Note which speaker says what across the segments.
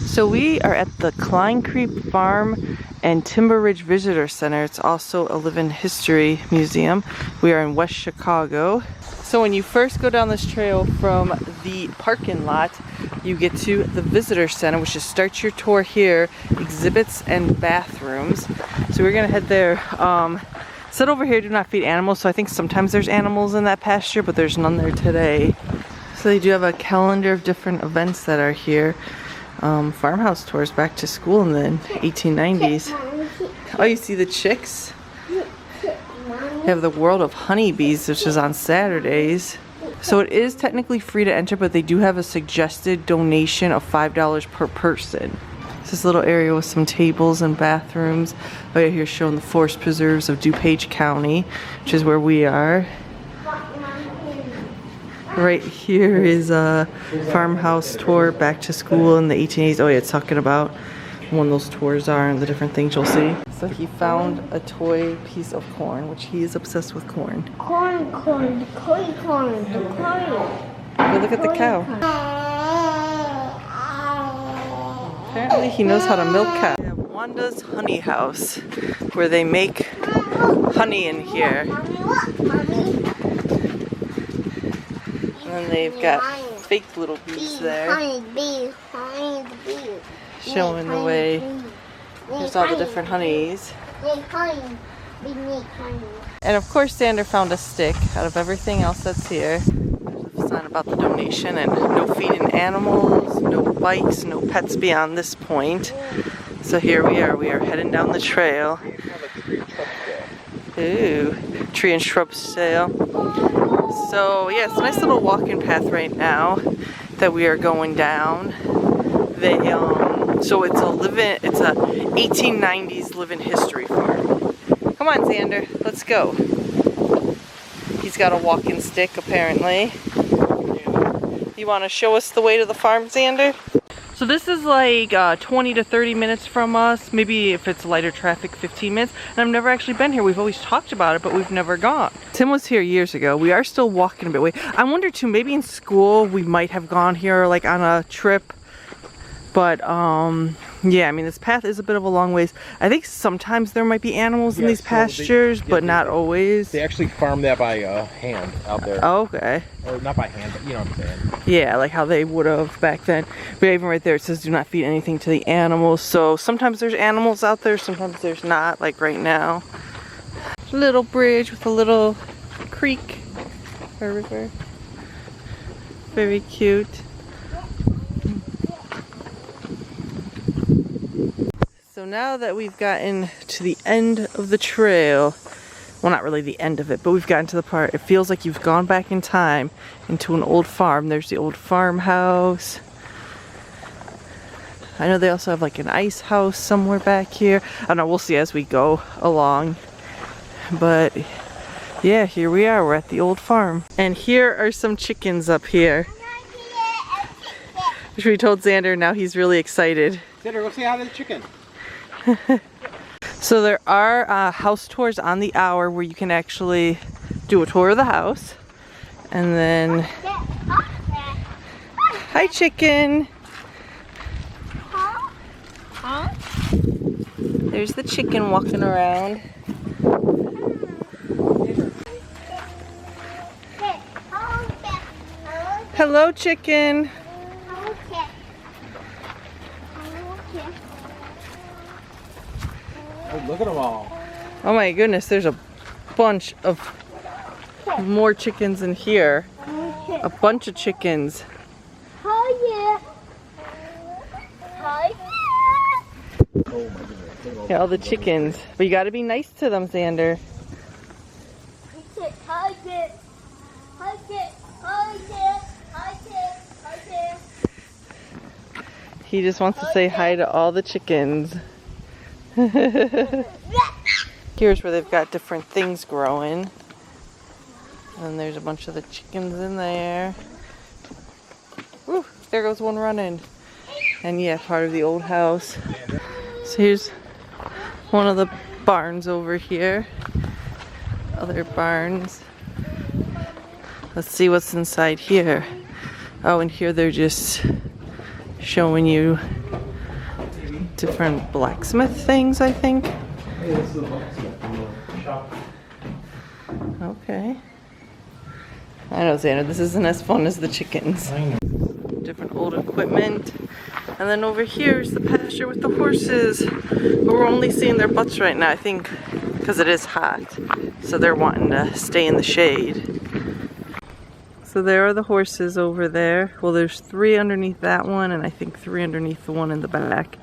Speaker 1: So we are at the Kline Creek Farm and Timber Ridge Visitor Center. It's also a Living History Museum. We are in West Chicago. So when you first go down this trail from the parking lot, you get to the Visitor Center, which just starts your tour here, exhibits and bathrooms. So we're gonna head there. Said over here, do not feed animals, so I think sometimes there's animals in that pasture, but there's none there today. So they do have a calendar of different events that are here. Farmhouse tours back to school in the 1890s. Oh, you see the chicks? They have the World of Honeybees, which is on Saturdays. So it is technically free to enter, but they do have a suggested donation of $5 per person. It's this little area with some tables and bathrooms. Oh yeah, here's showing the forest preserves of DuPage County, which is where we are. Right here is a farmhouse tour back to school in the 1880s. Oh yeah, it's talking about when those tours are and the different things you'll see. So he found a toy piece of corn, which he is obsessed with corn.
Speaker 2: Corn. But
Speaker 1: look at the cow. Apparently he knows how to milk cows. We have Wanda's Honey House, where they make honey in here. And then they've got fake little bees there. Showing the way. There's all the different honeys. And of course Xander found a stick out of everything else that's here. There's a sign about the donation and no feeding animals, no bikes, no pets beyond this point. So here we are heading down the trail. Ooh, tree and shrub sale. So yeah, it's a nice little walking path right now that we are going down. They so it's a 1890s living history farm. Come on, Xander, let's go. He's got a walking stick apparently. You want to show us the way to the farm, Xander? So this is like 20 to 30 minutes from us, maybe if it's lighter traffic 15 minutes, and I've never actually been here. We've always talked about it, but we've never gone. Tim was here years ago. We are still walking a bit away. I wonder too, maybe in school we might have gone here like on a trip, but yeah, I mean this path is a bit of a long ways. I think sometimes there might be animals in these pastures, but not always.
Speaker 3: They actually farm that by hand out there.
Speaker 1: Oh, okay.
Speaker 3: Or not by hand, but you know what I'm saying.
Speaker 1: Yeah, like how they would have back then. But even right there it says do not feed anything to the animals. So sometimes there's animals out there, sometimes there's not, like right now. Little bridge with a little creek or river. Very cute. So now that we've gotten to the end of the trail, well, not really the end of it, but we've gotten to the part, it feels like you've gone back in time into an old farm. There's the old farmhouse. I know they also have like an ice house somewhere back here. I don't know, we'll see as we go along. But yeah, here we are, we're at the old farm. And here are some chickens up here. Which we told Xander, now he's really excited.
Speaker 3: Xander, go say hi to the chicken.
Speaker 1: So there are house tours on the hour where you can actually do a tour of the house. And then, hi chicken. There's the chicken walking around. Hello chicken.
Speaker 3: Oh, look at them all.
Speaker 1: Oh my goodness, there's a bunch of more chickens in here. A bunch of chickens.
Speaker 2: Hi.
Speaker 3: Oh my goodness.
Speaker 1: Yeah, all the chickens. But you gotta be nice to them, Xander. He just wants to say hi to all the chickens. Here's where they've got different things growing. And there's a bunch of the chickens in there. Woo, there goes one running. And yeah, part of the old house. So here's one of the barns over here. Other barns. Let's see what's inside here. Oh, and here they're just showing you different blacksmith things, I think.
Speaker 3: Hey, this is the blacksmith shop.
Speaker 1: Okay. I know, Xander, this isn't as fun as the chickens. Different old equipment. And then over here is the pasture with the horses. But we're only seeing their butts right now, I think, because it is hot. So they're wanting to stay in the shade. So there are the horses over there. Well, there's 3 underneath that one, and I think 3 underneath the one in the back.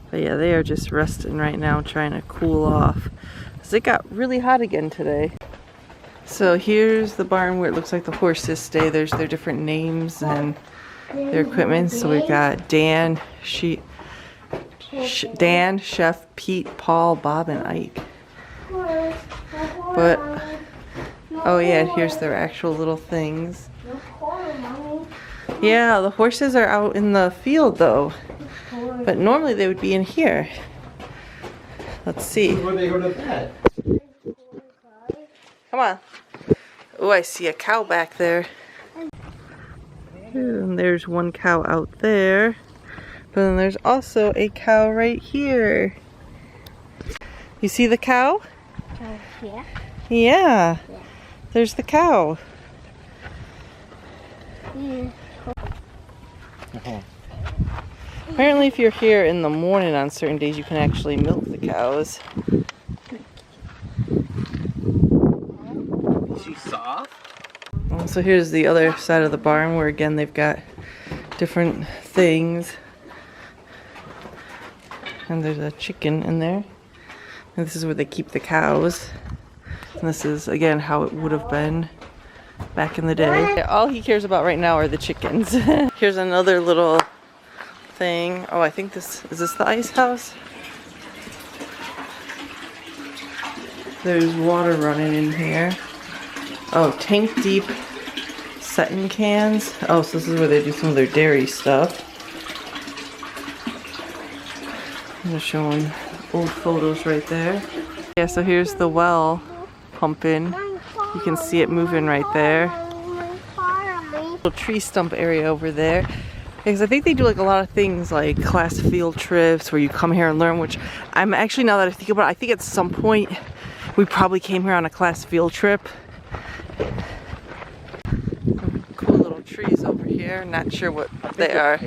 Speaker 1: But yeah, they are just resting right now, trying to cool off. Because it got really hot again today. So here's the barn where it looks like the horses stay. There's their different names and their equipment. So we got Dan, Dan, Chef, Pete, Paul, Bob, and Ike. But, oh yeah, here's their actual little things. Yeah, the horses are out in the field though. But normally they would be in here. Let's see.
Speaker 3: Where they go to bed?
Speaker 1: Come on. Oh, I see a cow back there. And there's one cow out there. But then there's also a cow right here. You see the cow?
Speaker 2: Yeah.
Speaker 1: Yeah. There's the cow. Apparently if you're here in the morning on certain days, you can actually milk the cows.
Speaker 3: Is she soft?
Speaker 1: So here's the other side of the barn where again they've got different things. And there's a chicken in there. And this is where they keep the cows. And this is again how it would have been back in the day. All he cares about right now are the chickens. Here's another little thing. Oh, I think is this the ice house? There's water running in here. Oh, tank deep setting cans. Oh, so this is where they do some of their dairy stuff. I'm just showing old photos right there. Yeah, so here's the well pumping. You can see it moving right there. Little tree stump area over there. Because I think they do like a lot of things like class field trips where you come here and learn, which I'm actually, now that I think about it, I think at some point we probably came here on a class field trip. Cool little trees over here. Not sure what they are.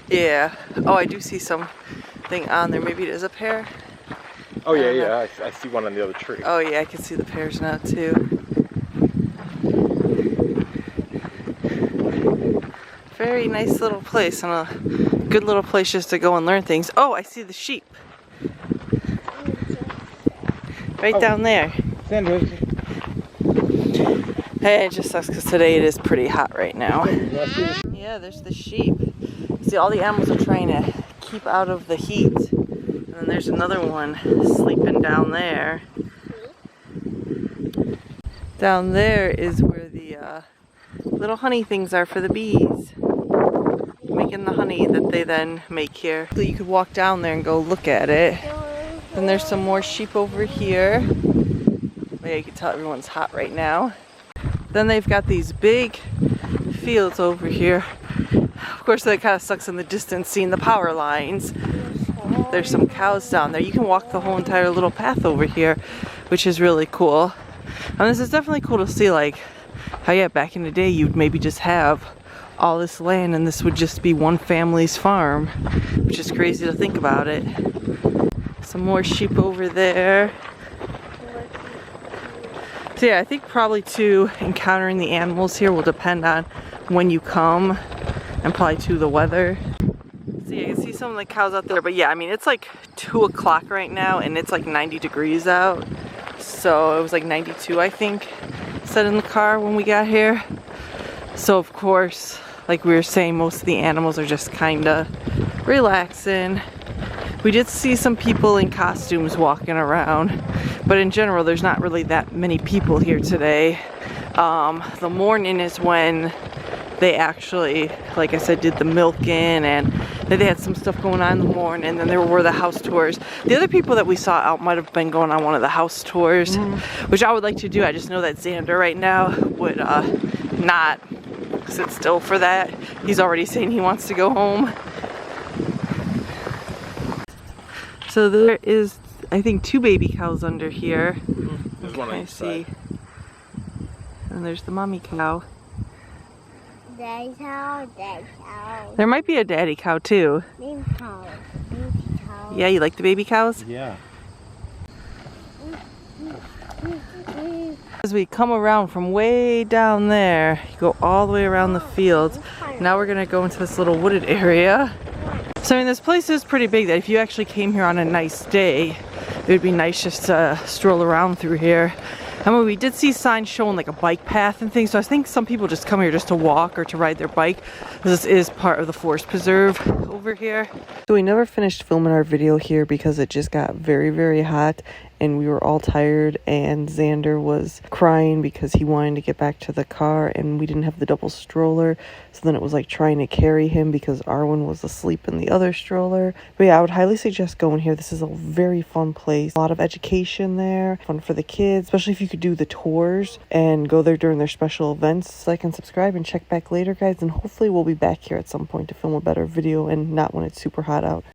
Speaker 1: Yeah. Oh, I do see something on there. Maybe it is a pear.
Speaker 3: Oh yeah, yeah. I see one on the other tree.
Speaker 1: Oh yeah, I can see the pears now too. Very nice little place and a good little place just to go and learn things. Oh, I see the sheep. Right down there.
Speaker 3: Sandra.
Speaker 1: Hey, it just sucks because today it is pretty hot right now. Yeah, there's the sheep. See, all the animals are trying to keep out of the heat. And then there's another one sleeping down there. Down there is where the little honey things are for the bees. Making the honey that they then make here. So you could walk down there and go look at it. Then there's some more sheep over here. Yeah, you can tell everyone's hot right now. Then they've got these big fields over here. Of course, that kind of sucks in the distance seeing the power lines. There's some cows down there. You can walk the whole entire little path over here, which is really cool. And this is definitely cool to see, like, how yeah, back in the day you'd maybe just have all this land and this would just be one family's farm, which is crazy to think about it. Some more sheep over there. So yeah, I think probably too, encountering the animals here will depend on when you come and probably too the weather. So yeah, you can see some of the cows out there, but yeah, I mean it's like 2 o'clock right now and it's like 90 degrees out. So it was like 92 I think, set in the car when we got here. So of course, like we were saying, most of the animals are just kinda relaxing. We did see some people in costumes walking around, but in general there's not really that many people here today. The morning is when they actually, like I said, did the milking, and then they had some stuff going on in the morning, and then there were the house tours. The other people that we saw out might have been going on one of the house tours, which I would like to do. I just know that Xander right now would not sit still for that. He's already saying he wants to go home. So there is, I think, 2 baby cows under here.
Speaker 3: There's one on each side.
Speaker 1: And there's the mommy cow.
Speaker 2: Daddy cow, daddy cow.
Speaker 1: There might be a daddy cow too.
Speaker 2: Baby cow, baby cow.
Speaker 1: Yeah, you like the baby cows?
Speaker 3: Yeah.
Speaker 1: As we come around from way down there, you go all the way around the fields. Now we're gonna go into this little wooded area. So I mean, this place is pretty big that if you actually came here on a nice day, it would be nice just to stroll around through here. I mean, we did see signs showing like a bike path and things, so I think some people just come here just to walk or to ride their bike. This is part of the forest preserve over here. So we never finished filming our video here because it just got very, very hot and we were all tired, and Xander was crying because he wanted to get back to the car and we didn't have the double stroller. So then it was like trying to carry him because Arwen was asleep in the other stroller. But yeah, I would highly suggest going here. This is a very fun place. A lot of education there, fun for the kids, especially if you could do the tours and go there during their special events. Like and subscribe and check back later, guys, and hopefully we'll be back here at some point to film a better video and not when it's super hot out.